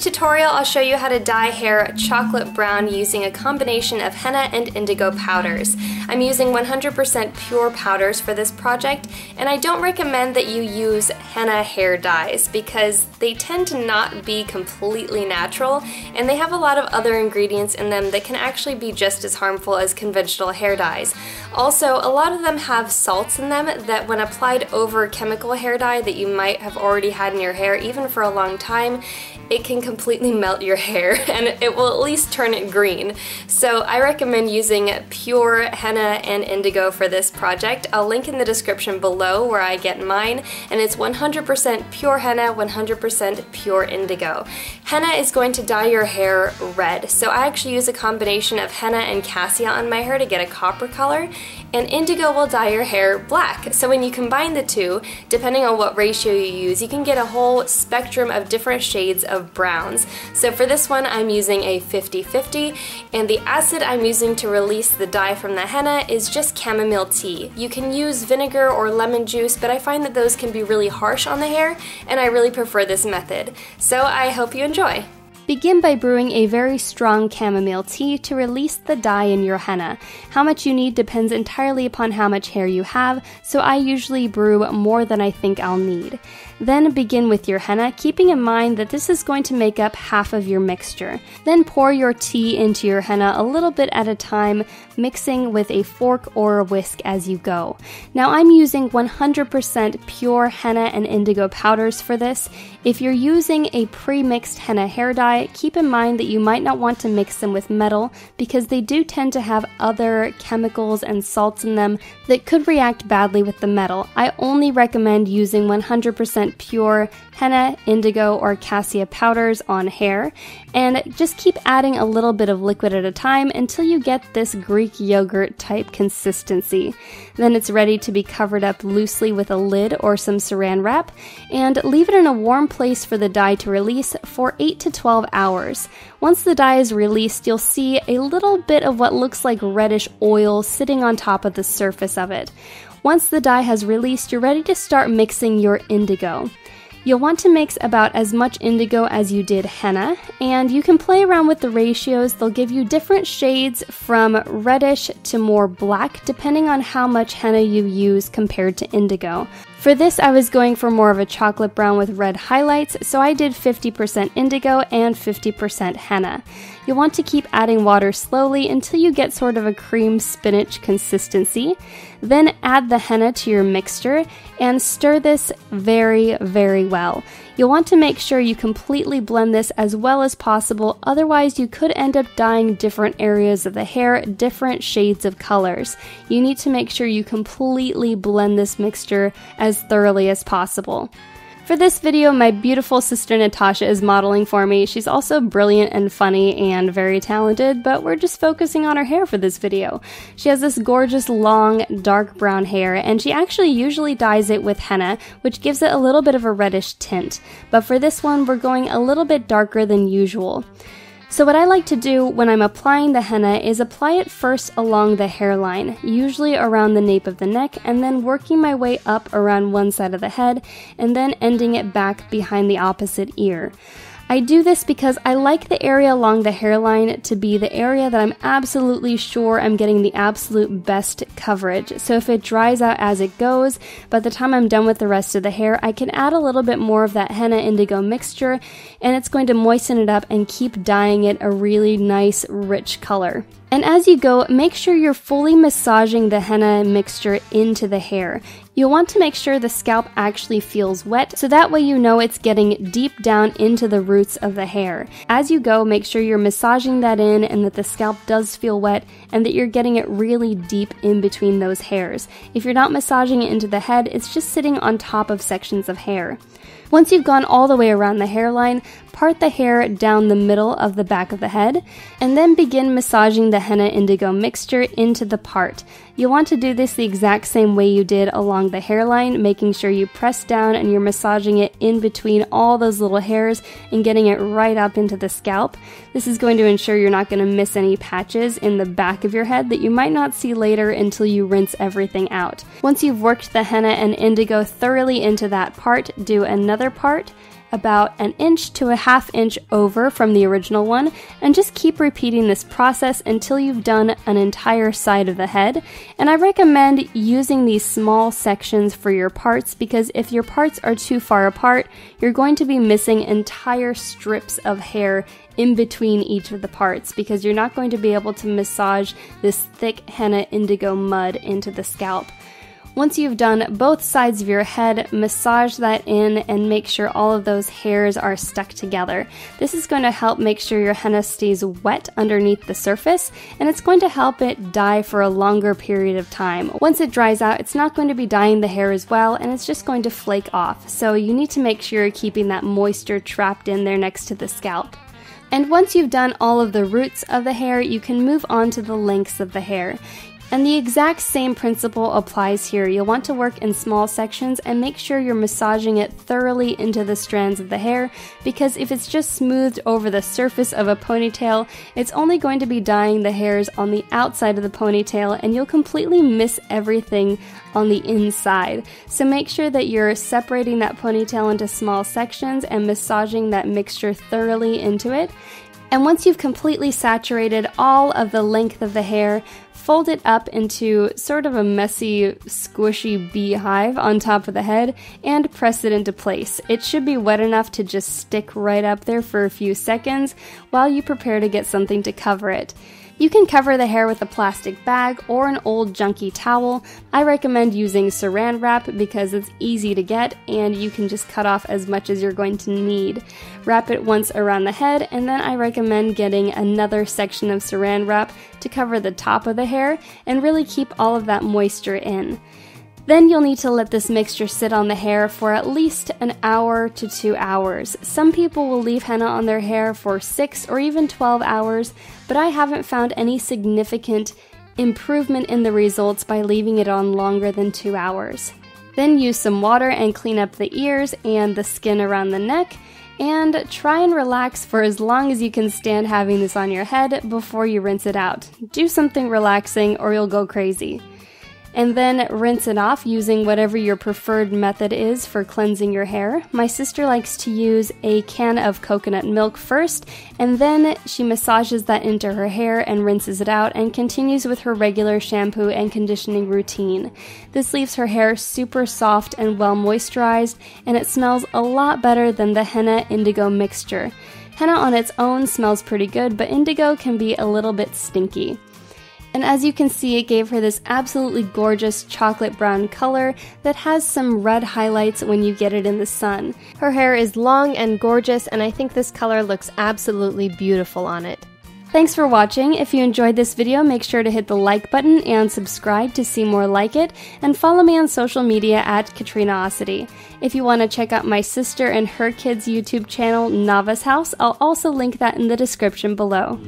tutorial, I'll show you how to dye hair chocolate brown using a combination of henna and indigo powders. I'm using 100% pure powders for this project, and I don't recommend that you use henna hair dyes because they tend to not be completely natural, and they have a lot of other ingredients in them that can actually be just as harmful as conventional hair dyes. Also, a lot of them have salts in them that when applied over chemical hair dye that you might have already had in your hair, even for a long time, it can completely melt your hair and it will at least turn it green. So I recommend using pure henna and indigo for this project. I'll link in the description below where I get mine, and it's 100% pure henna, 100% pure indigo. Henna is going to dye your hair red, so I actually use a combination of henna and cassia on my hair to get a copper color, and indigo will dye your hair black. So when you combine the two, depending on what ratio you use, you can get a whole spectrum of different shades of browns. So for this one, I'm using a 50-50, and the acid I'm using to release the dye from the henna is just chamomile tea. You can use vinegar or lemon juice, but I find that those can be really harsh on the hair, and I really prefer this method. So I hope you enjoy. Begin by brewing a very strong chamomile tea to release the dye in your henna. How much you need depends entirely upon how much hair you have, so I usually brew more than I think I'll need. Then begin with your henna, keeping in mind that this is going to make up half of your mixture. Then pour your tea into your henna a little bit at a time, mixing with a fork or a whisk as you go. Now I'm using 100% pure henna and indigo powders for this. If you're using a pre-mixed henna hair dye, keep in mind that you might not want to mix them with metal because they do tend to have other chemicals and salts in them that could react badly with the metal. I only recommend using 100% pure henna, indigo, or cassia powders on hair, and just keep adding a little bit of liquid at a time until you get this Greek yogurt type consistency. Then it's ready to be covered up loosely with a lid or some saran wrap, and leave it in a warm place for the dye to release for 8 to 12 hours. Once the dye is released, you'll see a little bit of what looks like reddish oil sitting on top of the surface of it. Once the dye has released, you're ready to start mixing your indigo. You'll want to mix about as much indigo as you did henna, and you can play around with the ratios. They'll give you different shades from reddish to more black depending on how much henna you use compared to indigo. For this, I was going for more of a chocolate brown with red highlights, so I did 50% indigo and 50% henna. You'll want to keep adding water slowly until you get sort of a cream spinach consistency. Then add the henna to your mixture and stir this very, very well. You'll want to make sure you completely blend this as well as possible, otherwise you could end up dyeing different areas of the hair, different shades of colors. You need to make sure you completely blend this mixture as thoroughly as possible. For this video, my beautiful sister Natasha is modeling for me. She's also brilliant and funny and very talented, but we're just focusing on her hair for this video. She has this gorgeous long dark brown hair, and she actually usually dyes it with henna, which gives it a little bit of a reddish tint. But for this one, we're going a little bit darker than usual. So what I like to do when I'm applying the henna is apply it first along the hairline, usually around the nape of the neck, and then working my way up around one side of the head, and then ending it back behind the opposite ear. I do this because I like the area along the hairline to be the area that I'm absolutely sure I'm getting the absolute best coverage. So if it dries out as it goes, by the time I'm done with the rest of the hair, I can add a little bit more of that henna indigo mixture, and it's going to moisten it up and keep dyeing it a really nice, rich color. And as you go, make sure you're fully massaging the henna mixture into the hair. You'll want to make sure the scalp actually feels wet, so that way you know it's getting deep down into the roots of the hair. As you go, make sure you're massaging that in and that the scalp does feel wet and that you're getting it really deep in between those hairs. If you're not massaging it into the head, it's just sitting on top of sections of hair. Once you've gone all the way around the hairline, part the hair down the middle of the back of the head, and then begin massaging the henna indigo mixture into the part. You'll want to do this the exact same way you did along the hairline, making sure you press down and you're massaging it in between all those little hairs and getting it right up into the scalp. This is going to ensure you're not going to miss any patches in the back of your head that you might not see later until you rinse everything out. Once you've worked the henna and indigo thoroughly into that part, do another part, about an inch to a half inch over from the original one, and just keep repeating this process until you've done an entire side of the head. And I recommend using these small sections for your parts, because if your parts are too far apart, you're going to be missing entire strips of hair in between each of the parts, because you're not going to be able to massage this thick henna indigo mud into the scalp. Once you've done both sides of your head, massage that in and make sure all of those hairs are stuck together. This is going to help make sure your henna stays wet underneath the surface, and it's going to help it dye for a longer period of time. Once it dries out, it's not going to be dyeing the hair as well, and it's just going to flake off. So you need to make sure you're keeping that moisture trapped in there next to the scalp. And once you've done all of the roots of the hair, you can move on to the lengths of the hair. And the exact same principle applies here. You'll want to work in small sections and make sure you're massaging it thoroughly into the strands of the hair, because if it's just smoothed over the surface of a ponytail, it's only going to be dyeing the hairs on the outside of the ponytail, and you'll completely miss everything on the inside. So make sure that you're separating that ponytail into small sections and massaging that mixture thoroughly into it. And once you've completely saturated all of the length of the hair, fold it up into sort of a messy, squishy beehive on top of the head and press it into place. It should be wet enough to just stick right up there for a few seconds while you prepare to get something to cover it. You can cover the hair with a plastic bag or an old junky towel. I recommend using saran wrap because it's easy to get and you can just cut off as much as you're going to need. Wrap it once around the head, and then I recommend getting another section of saran wrap to cover the top of the hair and really keep all of that moisture in. Then you'll need to let this mixture sit on the hair for at least an hour to 2 hours. Some people will leave henna on their hair for 6 or even 12 hours, but I haven't found any significant improvement in the results by leaving it on longer than 2 hours. Then use some water and clean up the ears and the skin around the neck, and try and relax for as long as you can stand having this on your head before you rinse it out. Do something relaxing or you'll go crazy. And then rinse it off using whatever your preferred method is for cleansing your hair. My sister likes to use a can of coconut milk first, and then she massages that into her hair and rinses it out and continues with her regular shampoo and conditioning routine. This leaves her hair super soft and well moisturized, and it smells a lot better than the henna indigo mixture. Henna on its own smells pretty good, but indigo can be a little bit stinky. And as you can see, it gave her this absolutely gorgeous chocolate brown color that has some red highlights when you get it in the sun. Her hair is long and gorgeous, and I think this color looks absolutely beautiful on it. Thanks for watching. If you enjoyed this video, make sure to hit the like button and subscribe to see more like it, and follow me on social media at Katrinaosity. If you want to check out my sister and her kids' YouTube channel, Nava's House, I'll also link that in the description below.